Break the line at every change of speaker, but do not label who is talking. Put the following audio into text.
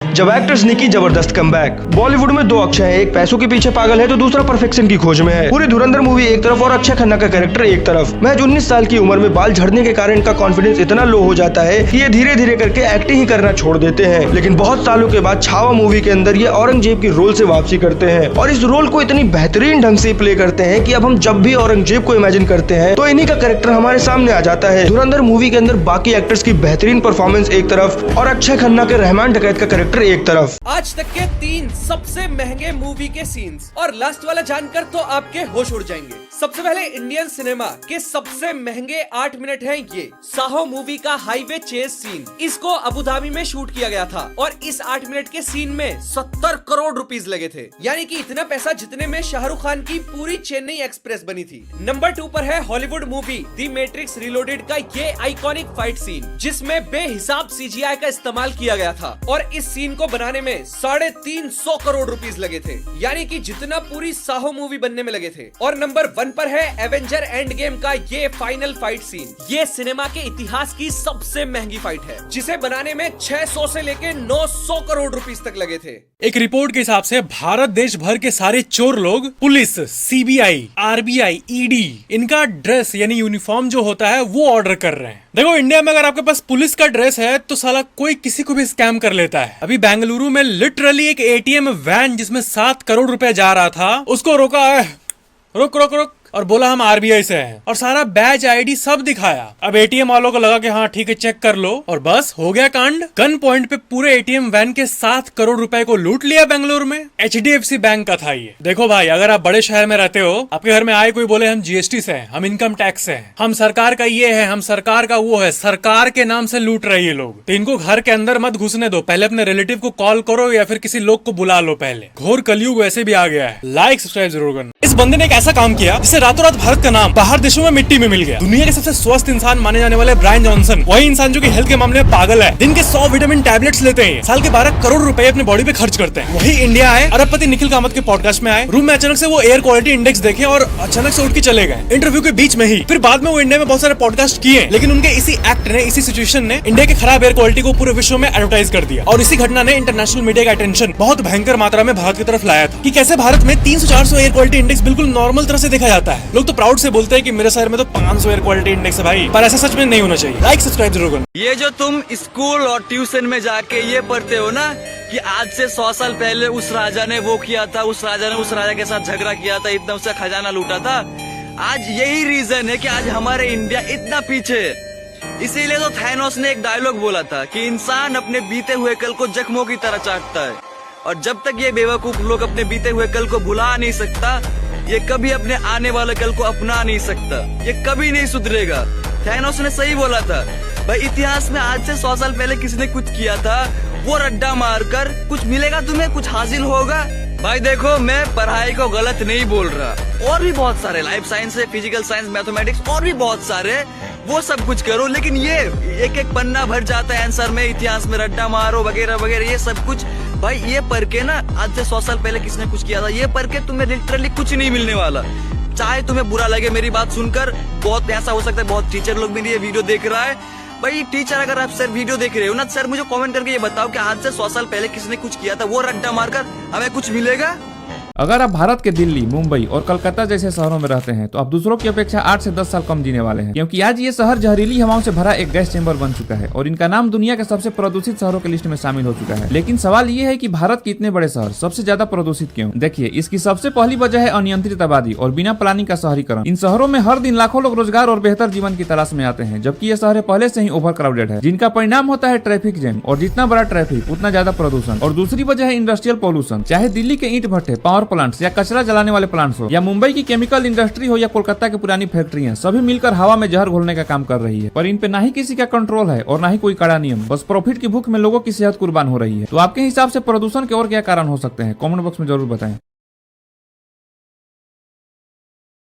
जब एक्ट्रेस ने की जबरदस्त कमबैक। बॉलीवुड में दो अक्षय हैं, एक पैसों के पीछे पागल है तो दूसरा परफेक्शन की खोज में है। पूरी धुरंधर मूवी एक तरफ और अक्षय खन्ना का कैरेक्टर एक तरफ। महज 19 साल की उम्र में बाल झड़ने के कारण इनका कॉन्फिडेंस इतना लो हो जाता है कि ये धीरे धीरे करके एक्टिंग ही करना छोड़ देते हैं। लेकिन बहुत सालों के बाद छावा मूवी के अंदर ये औरंगजेब की रोल से वापसी करते हैं और इस रोल को इतनी बेहतरीन ढंग से प्ले करते हैं कि अब हम जब भी औरंगजेब को इमेजिन करते हैं तो इन्हीं का कैरेक्टर हमारे सामने आ जाता है। धुरंधर मूवी के अंदर बाकी एक्टर्स की बेहतरीन परफॉर्मेंस एक तरफ और अक्षय खन्ना के रहमान डकैत का कैरेक्टर एक तरफ।
आज तक के 3 सबसे महंगे मूवी के सीन्स और लास्ट वाला जानकर तो आपके होश उड़ जाएंगे। सबसे पहले इंडियन सिनेमा के सबसे महंगे 8 मिनट हैं ये साहो मूवी का हाईवे चेस सीन। इसको अबू धाबी में शूट किया गया था और इस 8 मिनट के सीन में 70 करोड़ रुपीस लगे थे, यानी कि इतना पैसा जितने में शाहरुख खान की पूरी चेन्नई एक्सप्रेस बनी थी। नंबर 2 पर है Hollywood movie the matrix reloaded का ये आइकॉनिक फाइट सीन जिसमें बेहिसाब सीजीआई का इस्तेमाल किया गया था और इस सीन को बनाने में 350 करोड़ रुपीस लगे थे, यानी कि जितना पूरी साहो मूवी बनने में लगे थे। और नंबर 1 पर है एवेंजर एंड गेम का ये फाइनल फाइट सीन। ये सिनेमा के इतिहास की सबसे महंगी फाइट है जिसे बनाने में 600 से लेके 900 करोड़ रुपीस तक लगे थे।
एक रिपोर्ट के हिसाब से भारत देश भर के सारे चोर लोग पुलिस, सीबीआई, आरबीआई, ईडी इनका ड्रेस यानी यूनिफॉर्म जो होता है वो ऑर्डर कर रहे हैं। देखो इंडिया में अगर आपके पास पुलिस का ड्रेस है तो साला कोई किसी को भी स्कैम कर लेता है। अभी बेंगलुरु में लिटरली एक एटीएम वैन जिसमें 7 करोड़ रुपए जा रहा था उसको रोका है, रुक रुक रुक, और बोला हम आरबीआई से हैं और सारा बैच आईडी सब दिखाया। अब एटीएम वालों को लगा कि हाँ ठीक है चेक कर लो और बस हो गया कांड। गन पॉइंट पे पूरे एटीएम वैन के 7 करोड़ रुपए को लूट लिया बेंगलुरु में। एचडीएफसी बैंक का था ये। देखो भाई अगर आप बड़े शहर में रहते हो, आपके घर में आए कोई बोले हम जीएसटी से हैं, हम इनकम टैक्स से हैं, हम सरकार का ये है, हम सरकार का वो है, सरकार के नाम से लूट रहे ये लोग, तो इनको घर के अंदर मत घुसने दो। पहले अपने रिलेटिव को कॉल करो या फिर किसी लोग को बुला लो। पहले घोर कलयुग वैसे भी आ गया है। लाइक सब्सक्राइब जरूर करना। इस बंदे ने एक ऐसा काम किया जिससे रातों रात भारत का नाम बाहर देशों में मिट्टी में मिल गया। दुनिया के सबसे स्वस्थ इंसान माने जाने वाले ब्रायन जॉनसन वही इंसान जो कि हेल्थ के मामले में पागल है। दिन के 100 विटामिन टैबलेट्स लेते हैं, साल के 12 करोड़ रुपए अपने बॉडी पे खर्च करते हैं। वही इंडिया आए, अरबपति निखिल कामत के पॉडकास्ट में आए, रूम में अचानक से वो एयर क्वालिटी इंडेक्स देखे और अचानक से उठ के चले गए इंटरव्यू के बीच में ही। फिर बाद में वो इंडिया में बहुत सारे पॉडकास्ट किए, लेकिन उनके इसी एक्ट ने, इसी सिचुएशन ने इंडिया के खराब एयर क्वालिटी को पूरे विश्व में एडवर्टाइज कर दिया और इसी घटना ने इंटरनेशनल मीडिया का अटेंशन बहुत भयंकर मात्रा में भारत की तरफ लाया था कि कैसे भारत में 300-400 एयर क्वालिटी इंडेक्स बिल्कुल नॉर्मल तरह से देखा जाता है। लोग तो प्राउड से बोलते हैं कि मेरे शहर में तो 500 एयर क्वालिटी इंडेक्स है भाई, पर ऐसा सच में नहीं होना चाहिए। लाइक सब्सक्राइब जरूर करना।
ये जो तुम स्कूल और ट्यूशन में जाके ये पढ़ते हो ना कि आज से 100 साल पहले उस राजा ने वो किया था, उस राजा ने उस राजा के साथ झगड़ा किया था, इतना उसका खजाना लूटा था। आज यही रीजन है कि आज हमारे इंडिया इतना पीछे है। इसीलिए तो थैनोस ने एक डायलॉग बोला था कि इंसान अपने बीते हुए कल को जख्मों की तरह चाटता है और जब तक ये बेवकूफ लोग अपने बीते हुए कल को भुला नहीं सकता, ये कभी अपने आने वाले कल को अपना नहीं सकता, ये कभी नहीं सुधरेगा। थैनोस ने सही बोला था भाई, इतिहास में आज से 100 साल पहले किसी ने कुछ किया था, वो रड्डा मारकर कुछ मिलेगा तुम्हें, कुछ हासिल होगा। भाई देखो मैं पढ़ाई को गलत नहीं बोल रहा, और भी बहुत सारे लाइफ साइंस है, फिजिकल साइंस, मैथमेटिक्स और भी बहुत सारे, वो सब कुछ करो, लेकिन ये एक एक पन्ना भर जाता है आंसर में, इतिहास में रड्डा मारो वगैरह वगैरह, ये सब कुछ भाई ये पढ़ के ना आज से 100 साल पहले किसने कुछ किया था ये पढ़ के तुम्हें लिटरली कुछ नहीं मिलने वाला। चाहे तुम्हें बुरा लगे मेरी बात सुनकर, बहुत ऐसा हो सकता है बहुत टीचर लोग भी ये वीडियो देख रहा है। भाई टीचर अगर आप सर वीडियो देख रहे हो ना, सर मुझे कमेंट करके ये बताओ कि आज से 100 साल पहले किसने कुछ किया था, वो रड्डा मारकर हमें कुछ मिलेगा?
अगर आप भारत के दिल्ली, मुंबई और कलकत्ता जैसे शहरों में रहते हैं तो आप दूसरों की अपेक्षा 8 से 10 साल कम जीने वाले हैं, क्योंकि आज ये शहर जहरीली हवाओं से भरा एक गैस चेंबर बन चुका है और इनका नाम दुनिया के सबसे प्रदूषित शहरों की लिस्ट में शामिल हो चुका है। लेकिन सवाल ये है कि भारत के इतने बड़े शहर सबसे ज्यादा प्रदूषित क्यों? देखिए, इसकी सबसे पहली वजह है अनियंत्रित आबादी और बिना प्लानिंग का शहरीकरण। इन शहरों में हर दिन लाखों लोग रोजगार और बेहतर जीवन की तलाश में आते हैं, जबकि ये शहर पहले से ही ओवर क्राउडेड है, जिनका परिणाम होता है ट्रैफिक जैम, और जितना बड़ा ट्रैफिक उतना ज्यादा प्रदूषण। और दूसरी वजह है इंडस्ट्रियल पॉल्यूशन। चाहे दिल्ली के ईंट भट्टे, पावर प्लांट्स या कचरा जलाने वाले प्लांट्स हो, या मुंबई की केमिकल इंडस्ट्री हो, या कोलकाता की पुरानी फैक्ट्रियां, सभी मिलकर हवा में जहर घोलने का काम कर रही है। पर इन पे ना ही किसी का कंट्रोल है और ना ही कोई कड़ा नियम, बस प्रॉफिट की भूख में लोगों की सेहत कुर्बान हो रही है। तो आपके हिसाब से प्रदूषण के और क्या कारण हो सकते हैं? कमेंट बॉक्स में जरूर बताएं।